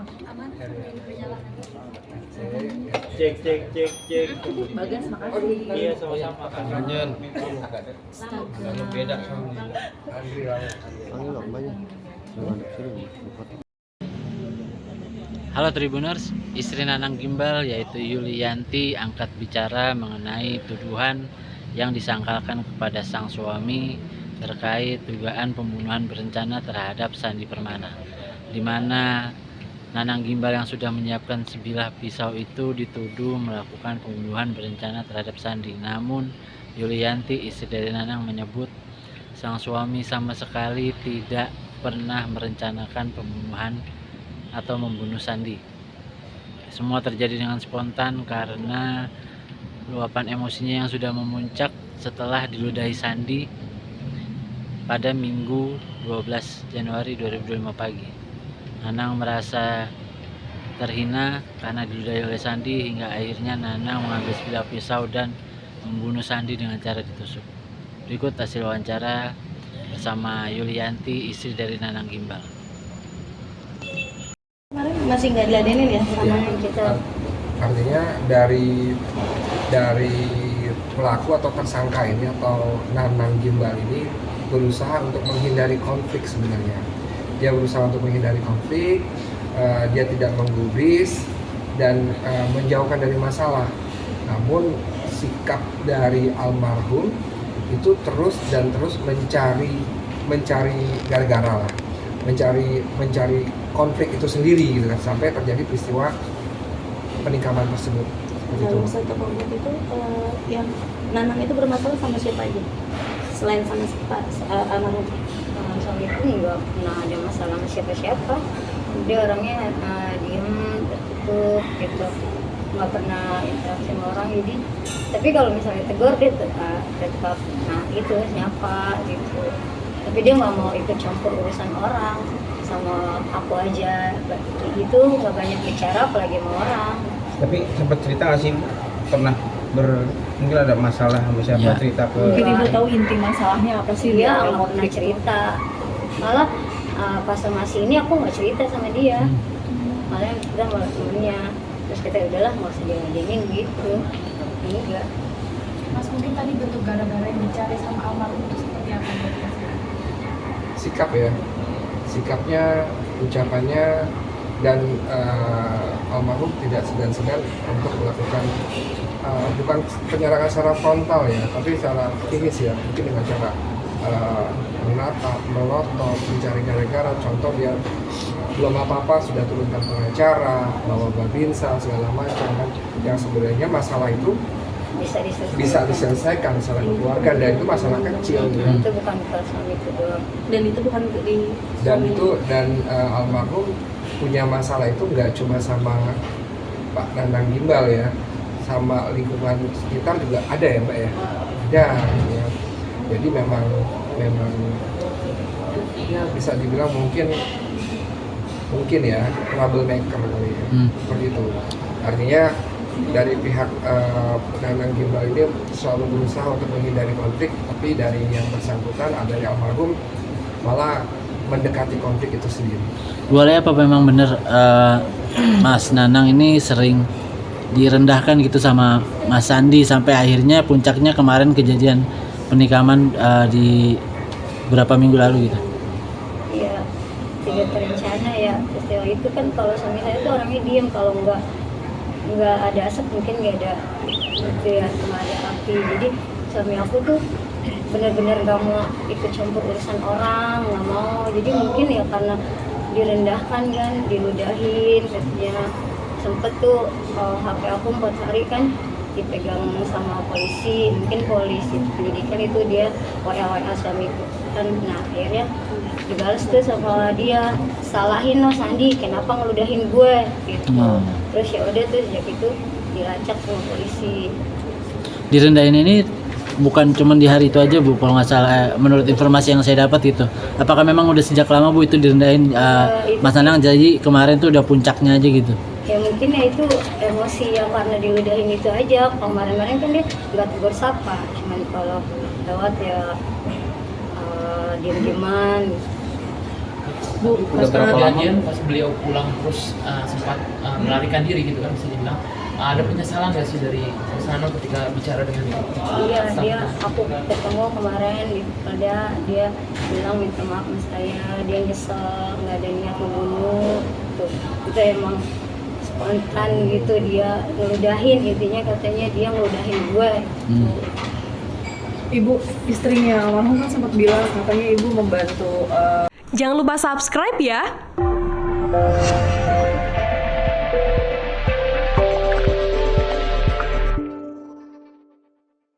Aman. Cek. Bagas, makasih. Iya, sama-sama kan. Lanjut. Astaga. Beda sama Halo Tribuners, istri Nanang Gimbal yaitu Yulianti angkat bicara mengenai tuduhan yang disangkakan kepada sang suami terkait dugaan pembunuhan berencana terhadap Sandi Permana, di mana Nanang Gimbal yang sudah menyiapkan sebilah pisau itu dituduh melakukan pembunuhan berencana terhadap Sandi. Namun Yulianti, istri dari Nanang, menyebut sang suami sama sekali tidak pernah merencanakan pembunuhan atau membunuh Sandi. Semua terjadi dengan spontan karena luapan emosinya yang sudah memuncak setelah diludahi Sandi pada Minggu 12 Januari 2025 pagi. Nanang merasa terhina karena diludahi oleh Sandi hingga akhirnya Nanang mengambil sebilah pisau dan membunuh Sandi dengan cara ditusuk. Berikut hasil wawancara bersama Yulianti, istri dari Nanang Gimbal. Kemarin masih nggak diladenin ya sama kita. Artinya dari pelaku atau tersangka ini atau Nanang Gimbal ini berusaha untuk menghindari konflik sebenarnya. Dia berusaha untuk menghindari konflik, dia tidak menggubris dan menjauhkan dari masalah. Namun sikap dari almarhum itu terus mencari gara-gara lah, mencari konflik itu sendiri gitu kan, sampai terjadi peristiwa penikaman tersebut. Kalau misalnya untuk konflik itu yang Nanang itu bermasalah sama siapa aja selain sama almarhum? Suami itu nggak pernah ada masalah sama siapa-siapa. Dia orangnya diem, tertutup gitu, nggak pernah interaksi sama orang. Jadi tapi kalau misalnya tegur dia tetap itu nyapa gitu. Tapi dia nggak mau ikut campur urusan orang, sama aku aja gitu, nggak banyak bicara apalagi sama orang. Tapi sempat cerita nggak sih pernah mungkin ada masalah sama siapa Ya. cerita ke Mungkin ibu tahu inti masalahnya apa sih? Dia nggak pernah cerita, malah pas sama si ini aku nggak cerita sama dia, malah kita malah temennya, terus kita udahlah nggak usah diladenin gitu. Enggak. Mas, mungkin tadi bentuk gara-gara yang dicari sama almarhum itu seperti apa? Sikap ya, sikapnya, ucapannya, dan almarhum tidak segan-segan untuk melakukan bukan penyerangan secara frontal ya, tapi secara klinis ya, mungkin dengan cara menatap, melotot, mencari gara-gara. Contoh dia belum apa-apa sudah turunkan pengacara, bawa babinsa segala macam kan, yang sebenarnya masalah itu bisa diselesaikan masalah keluarga, dan itu masalah kecil ya. Itu bukan suami itu doang. Dan itu bukan di Dan almarhum punya masalah itu nggak cuma sama Pak Nanang Gimbal ya, sama lingkungan sekitar juga ada ya Mbak ya, ada ya. Jadi memang ya bisa dibilang mungkin ya troublemaker kali ya, seperti itu. Artinya dari pihak Nanang Gimbal ini selalu berusaha untuk menghindari konflik, tapi dari yang bersangkutan, dari almarhum, malah mendekati konflik itu sendiri. Boleh apa memang benar Mas Nanang ini sering direndahkan gitu sama Mas Sandi sampai akhirnya puncaknya kemarin kejadian penikaman di berapa minggu lalu gitu? Iya, tidak terencana ya. Peristiwa itu kan kalau suami saya itu orangnya diem, kalau nggak ada asap mungkin nggak ada gitu ya, nggak ada api. Jadi suami aku tuh benar-benar nggak mau ikut campur urusan orang, nggak mau. Jadi mungkin ya karena direndahkan kan, diludahin katanya. Sempet tuh HP aku 4 hari kan dipegang sama polisi, mungkin polisi pendidikan itu dia WA suamiku kan. Nah akhirnya dibalas tuh sama dia, salahin lo Sandi, kenapa ngeludahin gue gitu. Terus ya udah tuh sejak itu dilacak sama polisi. Direndahin ini bukan cuma di hari itu aja Bu, kalau nggak salah menurut informasi yang saya dapat itu. Apakah memang udah sejak lama Bu itu direndahin Mas Nanang, jadi kemarin tuh udah puncaknya aja gitu? Ya mungkin ya itu emosi yang karena diludahin itu aja. Kemarin-kemarin kan dia nggak tegur sapa, cuman kalau lewat ya diem-dieman. Bu, pas berapa lama? kejadian pas beliau pulang terus sempat melarikan diri gitu kan bisa dibilang. Ada penyesalan nggak sih dari sana ketika bicara dengan Iya, dia aku ketemu kemarin dia bilang minta maaf sama saya, dia nyesel nggak ada niat membunuh. Tuh, itu emang spontan gitu, dia ngeludahin, intinya katanya dia ngeludahin gue. Ibu istrinya almarhum kan sempat bilang katanya ibu membantu. Jangan lupa subscribe ya.